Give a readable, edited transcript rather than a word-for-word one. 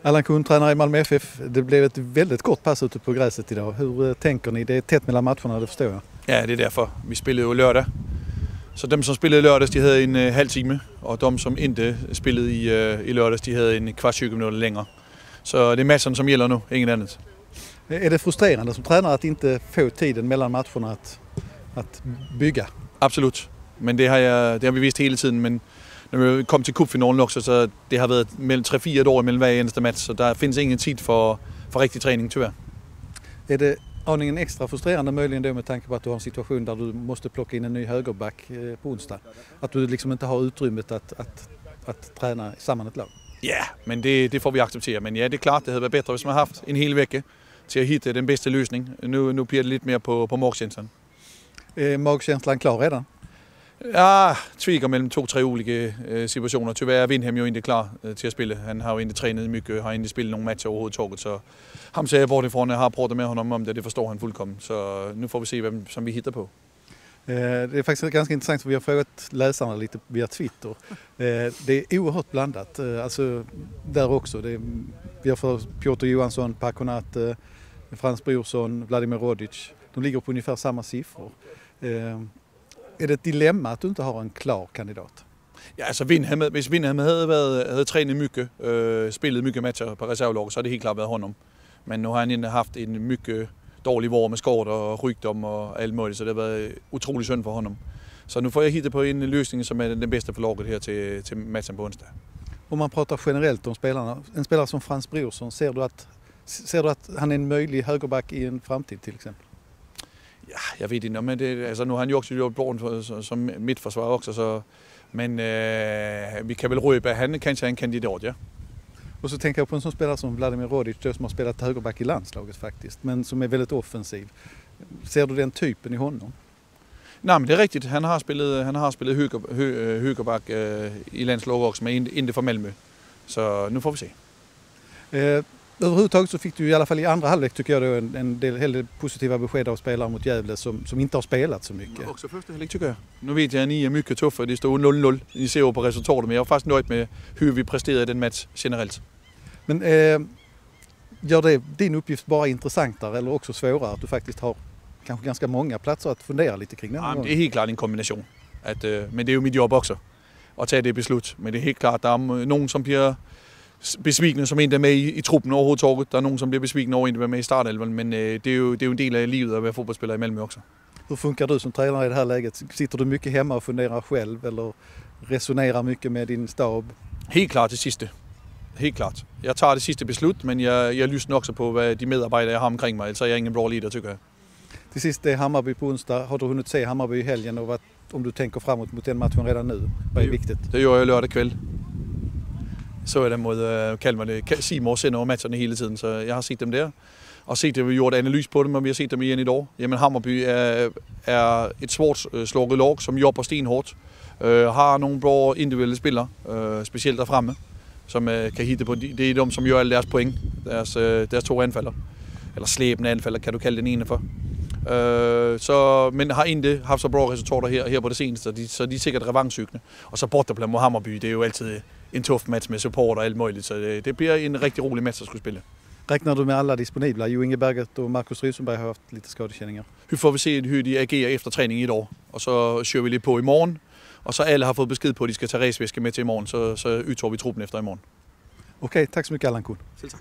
Allan Kuhn, tränare i Malmö FF. Det blev ett väldigt kort pass ute på gräset idag. Hur tänker ni? Det är tätt mellan matcherna, det förstår jag. Ja, det är därför. Vi spelade ju lördag. Så de som spelade lördags, de hade en halv timme. Och de som inte spelade i lördags, de hade en kvart 20 minuter längre. Så det är matchen som gäller nu, inget annat. Är det frustrerande som tränare att inte få tiden mellan matcherna att bygga? Absolut. Men det har vi visst hela tiden. Men när vi kom till cupfinalen också, så det har varit mellan 3-4 dagar mellan varje eneste match. Så där finns ingen tid för riktig träning, tyvärr. Är det aningen extra frustrerande möjligen då med tanke på att du har en situation där du måste plocka in en ny högerback på onsdag? Att du liksom inte har utrymmet att träna samman ett lag? Ja, men det får vi acceptera. Men ja, det är klart, det hade varit bättre om man haft en hel vecka till att hitta den bästa lösningen. Nu blir det lite mer på magkänslan. Är magkänslan klar redan? Ja, tvekar mellan 2-3 olika situationer. Tyvärr är Windhem ju inte klar till att spela. Han har ju inte tränat mycket, har inte spelat någon match överhuvudtaget. Så han säger vartifrån, jag har pratat med honom om det förstår han fullkomligt. Så nu får vi se vem som vi hittar på. Det är faktiskt ganska intressant för vi har frågat läsarna lite via Twitter. Det är oerhört blandat, alltså där också. Vi har för Piotr Johansson, Paconat, Frans Brorsson, Vladimir Rodic. De ligger på ungefär samma siffror. Är det ett dilemma att du inte har en klar kandidat? Ja, alltså hvis Windhem hade tränat mycket, spelat mycket matcher på reservlaget, så hade det helt klart varit honom. Men nu har han haft en mycket dålig vår med skador och sjukdom och allt möjligt, så det var otroligt synd för honom. Så nu får jag hitta på en lösning som är den bästa för laget här till matchen på onsdag. Om man pratar generellt om spelarna, en spelare som Frans Brorsson, ser du att han är en möjlig högerback i en framtid till exempel? Ja, jag vet inte, men alltså, nu har han ju också gjort bra som mittförsvar också, så, men vi kan väl röpa att han kanske är en kandidat, ja. Och så tänker jag på en sån spelare som Vladimir Rodic som har spelat högerback i landslaget faktiskt, men som är väldigt offensiv. Ser du den typen i honom? Nej, men det är riktigt. Han har spelat högerback i landslaget också, men inte för Malmö. Så nu får vi se. Överhuvudtaget så fick du i alla fall i andra halvlek tycker jag då en del positiva besked av spelare mot Gävle som inte har spelat så mycket. Också första halvlek tycker jag. Nu vet jag att ni är mycket tuffa, det står 0-0. Ni ser ju på resultatet, men jag är faktiskt nöjd med hur vi presterade den match generellt. Men gör det din uppgift bara intressantare eller också svårare att du faktiskt har kanske ganska många platser att fundera lite kring? Ja, det är helt klart en kombination. Men det är ju mitt jobb också att ta det beslut. Men det är helt klart att det är någon som blir besvikna som inte är med i truppen överhuvudtaget. Det är någon som blir besvikna och inte är med i startelvan, men det är ju en del av livet att vara fotbollsspelare i Malmö också. Hur funkar du som tränare i det här läget? Sitter du mycket hemma och funderar själv eller resonerar mycket med din stab? Helt klart det sista. Helt klart. Jag tar det sista beslut, men jag lyssnar också på vad de medarbetare jag har omkring mig, så jag är ingen bra ledare tycker jag. Till sist är Hammarby på onsdag. Har du hunnit se Hammarby i helgen och om du tänker framåt mot den matchen redan nu? Vad är viktigt? Det gör jag lördag kväll. Så är det mot Kalmar. Simon sender matcherna hela tiden, så jag har sett dem där. Och sett att vi gjort analys på dem, och vi har sett dem igen idag. Jamen Hammarby är ett svårt slaget lag som jobbar stenhårt. Har några bra individuella spelare, speciellt där framme, som kan hitta på. Det är de som gör alla deras poäng, deras två anfallare. Eller släpande anfallare kan du kalla den ene för. Men har inte haft så bra resultater här på det senaste, så de är säkert revanschsugna. Och så bortaplan mot Hammarby, det är ju alltid en tuff match med support och allt möjligt, så det blir en riktigt rolig match att skulle spela. Räknar du med alla disponibla? Jo Inge Berget och Marcus Rosenberg har haft lite skadekänningar. Hur får vi se hur de agerar efter träning idag, och så kör vi lite på imorgon. Och så alla har fått besked på att de ska ta resväska med till imorgon, så uttar vi truppen efter imorgon. Okej, tack så mycket Allan Kuhn. Selv tak.